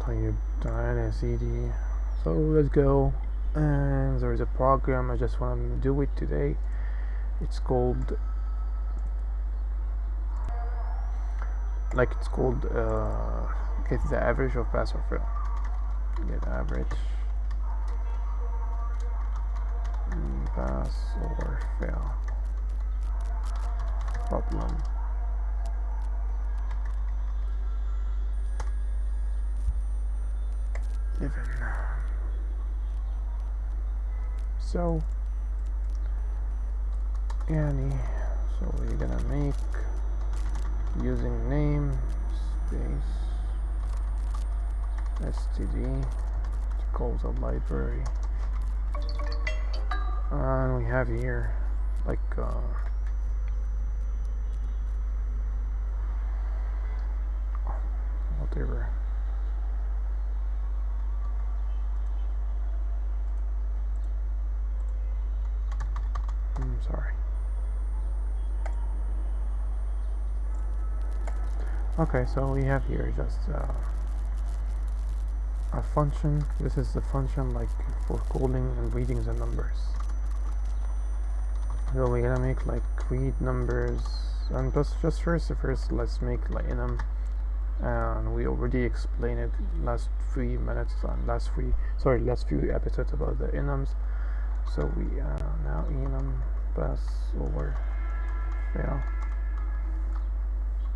طيب تعالى يا سيدي. So let's go. And there is a program I just want to do it today. It's called get the average of pass or fail. Get average pass or fail problem. Given. So we're gonna make using name space std to call the library, and we have here whatever. Sorry. Okay, so we have here just a function. This is the function like for calling and reading the numbers. So we're gonna make like read numbers, and just first let's make like enum, and we already explained it last few episodes about the enums. So we now enum pass over fail.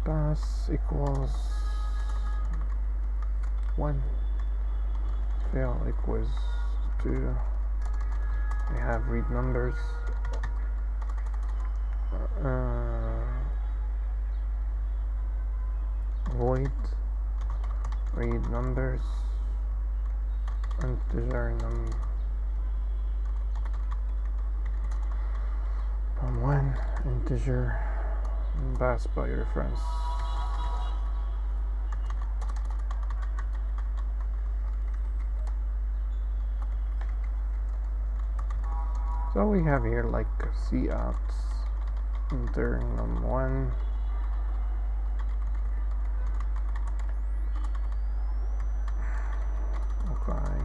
Pass equals 1, fail equals 2. We have read numbers, void read numbers, integer num 1, integer pass by reference. So we have here like cout enter num1, okay,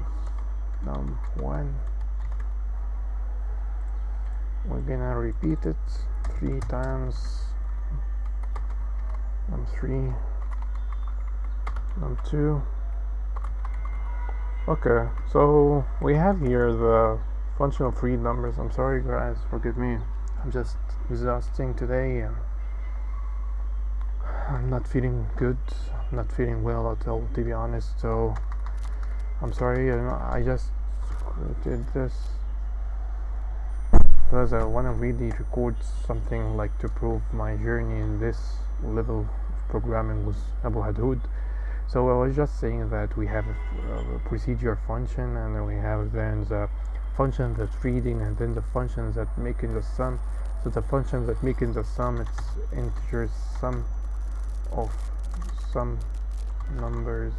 num1. We're gonna repeat it 3 times. num3, num2. Okay, so we have here the function of read numbers. I'm sorry guys, forgive me, I'm just exhausting today. I'm not feeling good, I'm not feeling well at all, to be honest, so I'm sorry. I just did this because I want to really record something like to prove my journey in this level of programming with Abu Hadhoud. So I was just saying that we have a procedure function, and then we have then the function that's reading, and then the functions that making the sum. So the function that making the sum, it's integer sum of some numbers,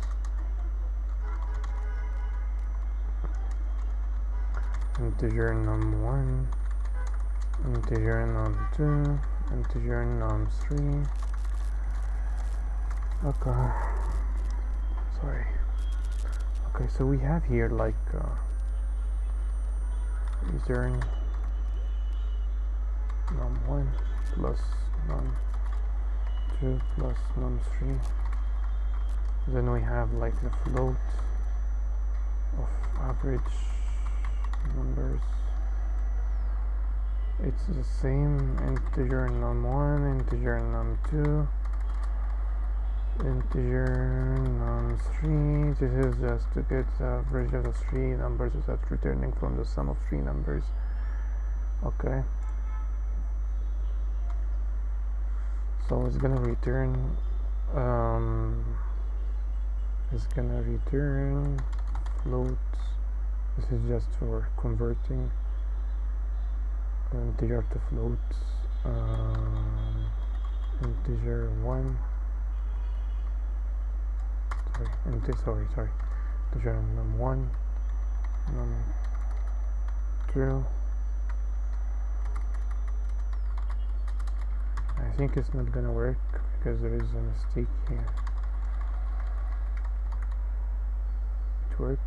integer num1, integer num2, integer num3. Okay, sorry. Okay, so we have here like return num1 plus num2 plus num3. Then we have like the float of average numbers. It's the same, integer num1, integer num2, integer num3. This is just to get the average of the 3 numbers without returning from the sum of 3 numbers. Okay, so it's gonna return float. This is just for converting integer to float. Integer 1, sorry, integer num1, num2. I think it's not gonna work because there is a mistake here. it worked.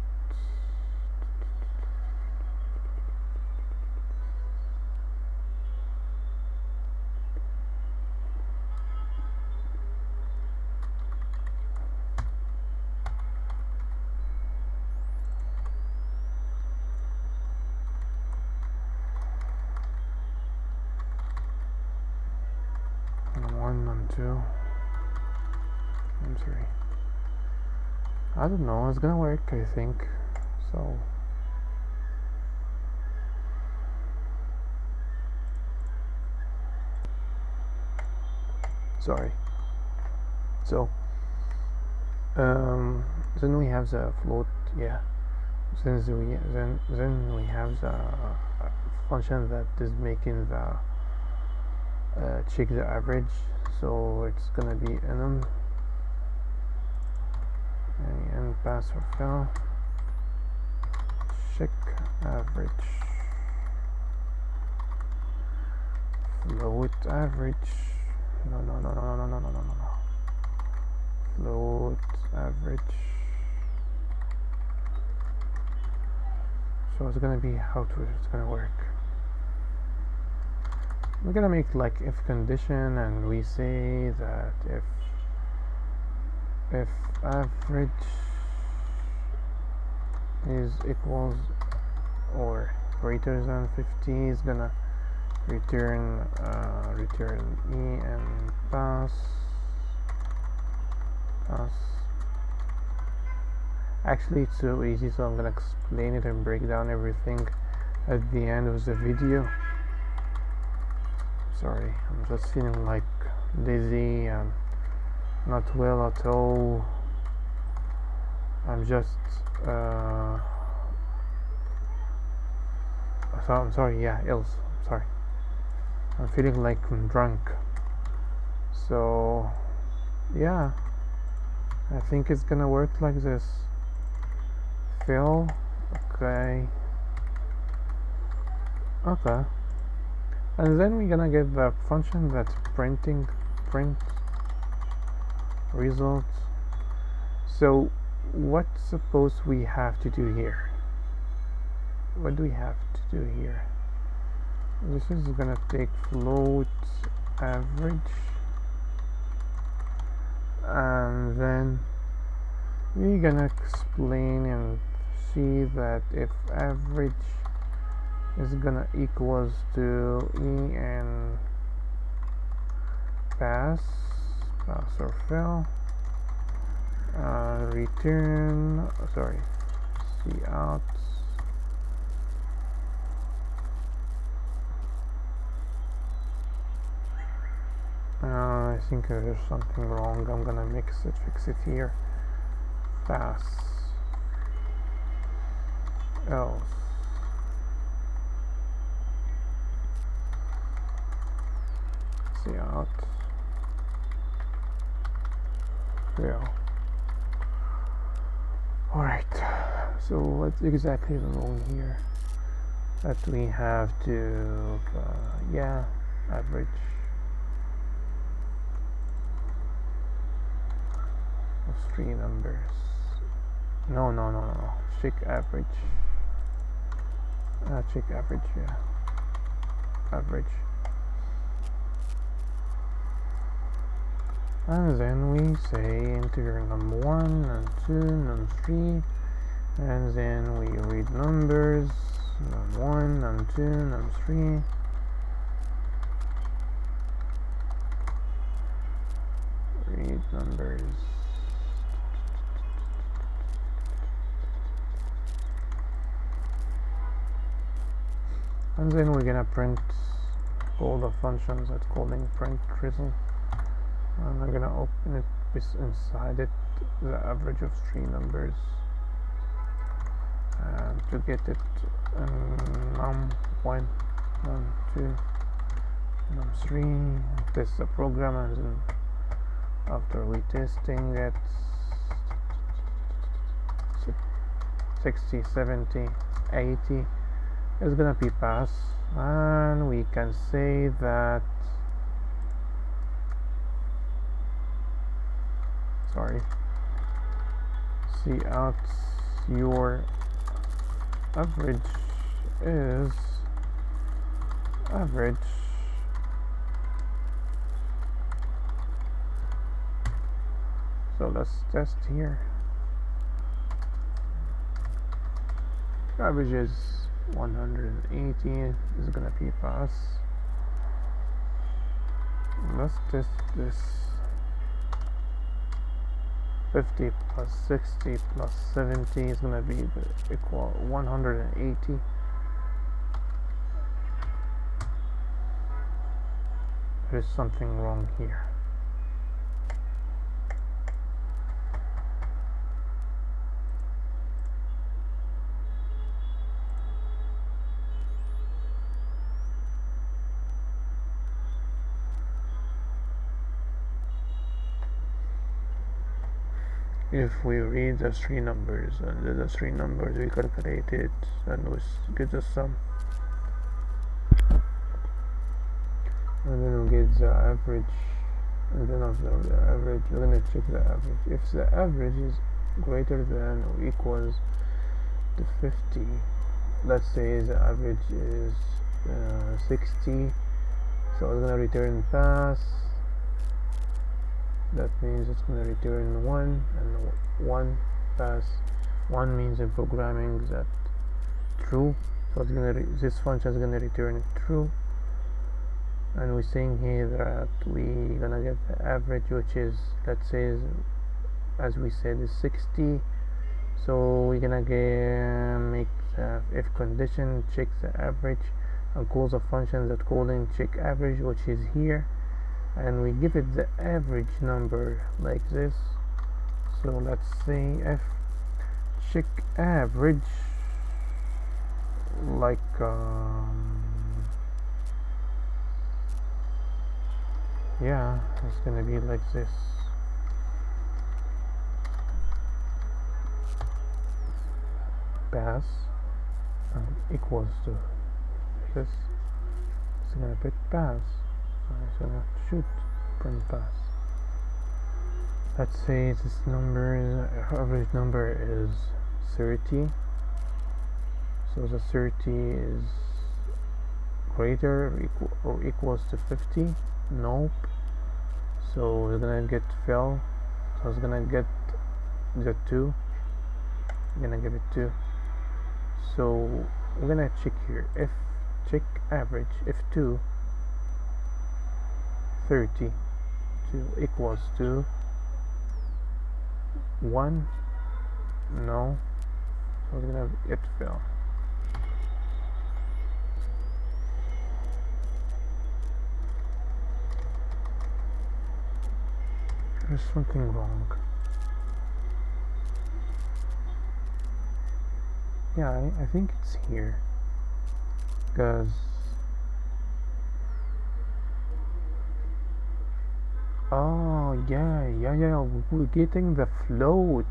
Two. I'm sorry. I don't know. It's gonna work, I think. So. Sorry. So. Then we have the float. Yeah. Then we have the function that is making the check the average. So it's gonna be enum and pass or fail check average float average no float average. So it's gonna be it's gonna work. We're gonna make like if condition, and we say that if average is equals or greater than 50 is gonna return e and pass. Actually, it's so easy, so I'm gonna explain it and break down everything at the end of the video. Sorry, I'm just feeling like dizzy and not well at all. I'm just I'm sorry, yeah, else. I'm sorry. I'm feeling like I'm drunk. So yeah, I think it's gonna work like this. Fill, okay. And then we're gonna get the function that's print results. So what suppose we have to do here? What do we have to do here? This is gonna take float average, and then we're gonna explain and see that if average is gonna equals to e and pass or fail, return cout I think there's something wrong. I'm gonna fix it here. Pass else cout fail. Alright, so what's exactly wrong here? That we have to average of 3 numbers. No. Check average. Check average, yeah. Average. And then we say integer num1, num2, num3, and then we read numbers num1, num2, num3. Read numbers. And then we're gonna print all the functions that's calling print result. And I'm gonna open it with inside it the average of 3 numbers, and to get it num1, num2, num3, test the program, and then after we testing it 60, 70, 80 is gonna be pass, and we can say that cout your average is average so let's test here. Average is 180 is gonna be pass. Let's test this. 50 plus 60 plus 70 is gonna be equal 180. There's something wrong here. If we read the three numbers and the three numbers we calculate it and it gives us sum, and then we get the average, and then after the average we're gonna check the average. If the average is greater than or equals to 50, let's say the average is 60, so it's gonna return pass. That means it's going to return 1 and 1 pass. 1 means in programming that true, so it's going to this function is going to return true, and we're saying here that we're going to get the average, which is, let's say, as we said, is 60. So we're going to make the if condition, check the average, and call the function that calling check average, which is here, and we give it the average number like this. So let's say f check average, like yeah, it's gonna be like this. Pass equals to this. It's gonna put pass. So I'm gonna shoot print pass. Let's say this number, average number is 30. So the 30 is greater or equals to 50. Nope. So we're gonna get fill. So it's gonna get the 2. We're gonna give it 2. So we're gonna check here. If check average, if 2 30 equals to 1, no, so we're gonna get fill. There's something wrong. Yeah, I think it's here, because oh yeah, we're getting the float.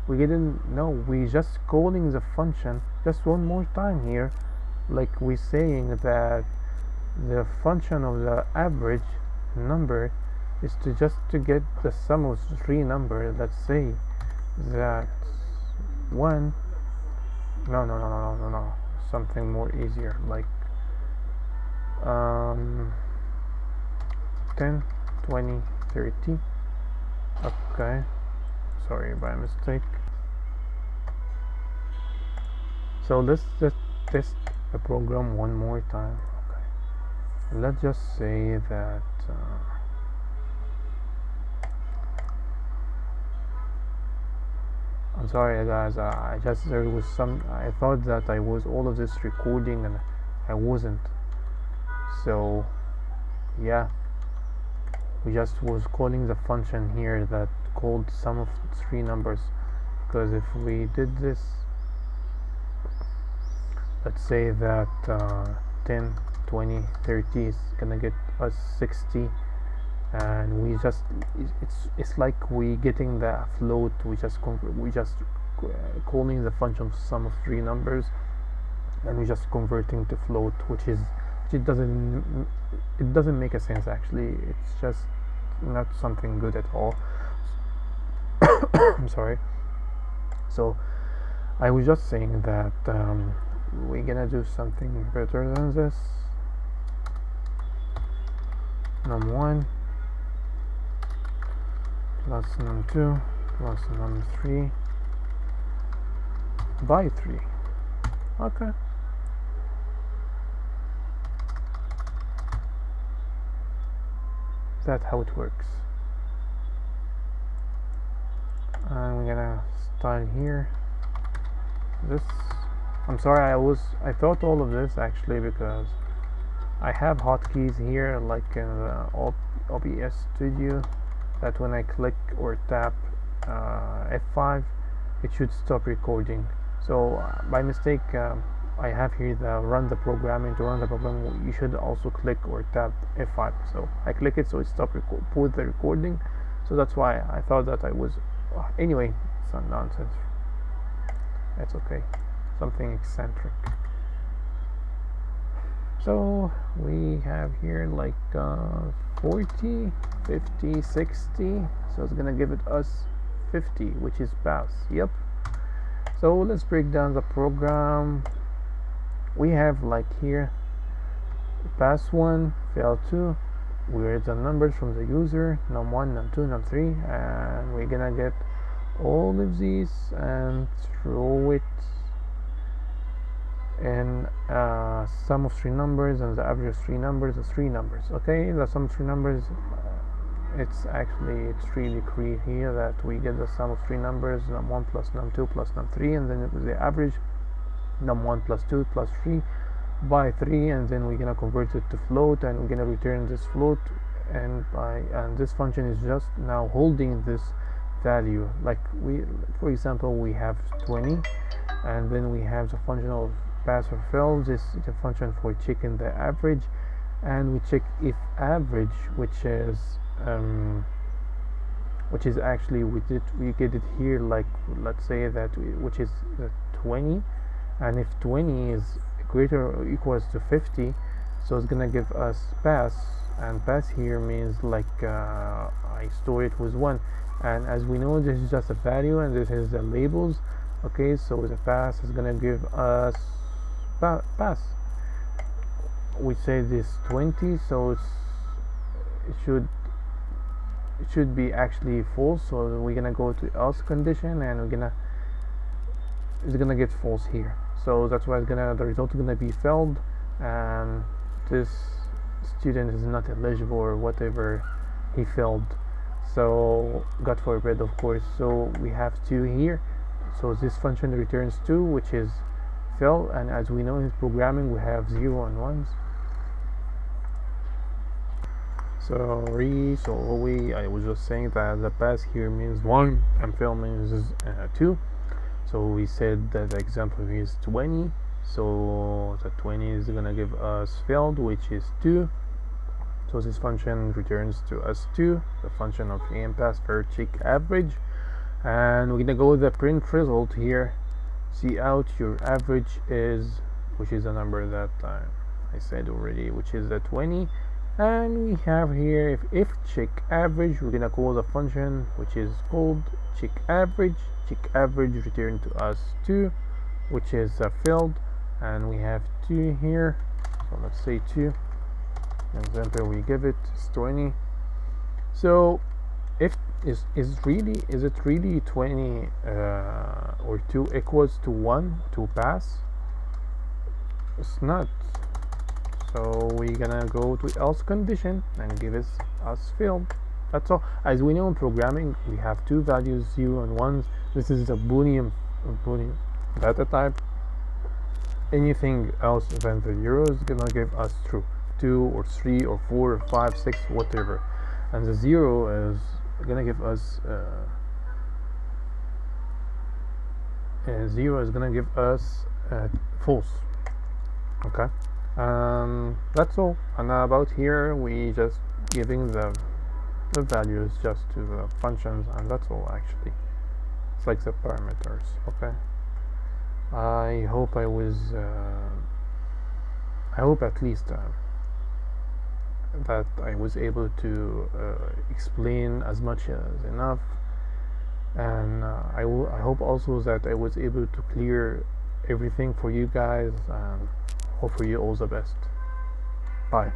We just calling the function just one more time here, like we're saying that the function of the average number is to get the sum of 3 numbers. Let's say that 1, no, something more easier, like 10, 20, 30. Okay, sorry, by mistake. So let's just test the program one more time. Okay, let's just say that I'm sorry guys, I thought that I was all of this recording and I wasn't. So yeah, we just was calling the function here that called sum of 3 numbers, because if we did this, let's say that 10, 20, 30 is gonna get us 60, and we just it's like we getting the float. We just calling the function sum of 3 numbers, and we just converting to float, which doesn't make a sense actually. It's just not something good at all. I'm sorry. So I was just saying that we're gonna do something better than this. num1 plus num2 plus num3 by 3. Okay. That's how it works. And we're gonna style here this. I'm sorry, I thought all of this actually because I have hotkeys here like in the OBS Studio that when I click or tap F5 it should stop recording. So by mistake I have here the run the program, and to run the program you should also click or tap F5. So I click it so it stopped put the recording. So that's why I thought that I was anyway, some nonsense. That's okay, something eccentric. So we have here like 40, 50, 60. So it's gonna give it us 50, which is pass. Yep. So let's break down the program. We have like here pass 1, fail 2. We read the numbers from the user, num1, num2, num3, and we're gonna get all of these and throw it in sum of 3 numbers and the average of 3 numbers is 3 numbers. Okay, the sum of 3 numbers, it's really clear here that we get the sum of 3 numbers, num1 plus num2 plus num3, and then it was the average num1 plus 2 plus 3 by 3, and then we're gonna convert it to float, and we're gonna return this float, and this function is just now holding this value. Like for example, we have 20, and then we have the function of pass or fail. This is a function for checking the average, and we check if average, which is actually we get it here, like let's say that which is 20, and if 20 is greater or equals to 50, so it's gonna give us pass, and pass here means like I store it with 1, and as we know this is just a value and this is the labels. Okay, so the pass is gonna give us pass. We say this 20, so it should be actually false, so we're gonna go to else condition, and it's gonna get false here. So that's why the result is gonna be failed, and this student is not eligible or whatever, he failed. So God forbid, of course. So we have 2 here. So this function returns 2, which is fail, and as we know in programming we have 0 and 1s. Sorry, so I was just saying that the pass here means 1 and fail means 2. So we said that the example is 20, so the 20 is gonna give us failed, which is 2. So this function returns to us 2, the function of pass for check average, and we're gonna go with the print result here. See out your average is, which is a number that I said already, which is the 20, and we have here if check average, we're gonna call the function which is called check average. Check average return to us 2, which is failed, and we have 2 here, so let's say 2. Example we give it is 20. So if is it really 20 or 2 equals to 1 to pass? It's not. So we're gonna go to else condition and give us failed. That's all. As we know in programming, we have 2 values, 0 and 1s. This is a boolean data type. Anything else than the 0 is gonna give us true. 2 or 3 or 4 or 5, 6, whatever, and the 0 is gonna give us 0 is gonna give us false. Okay, that's all. And about here we just giving the values just to the functions, and that's all. Actually, it's like the parameters. Okay, I hope I hope at least that I was able to explain as much as enough. and I hope also that I was able to clear everything for you guys, and hope for you all the best. Bye.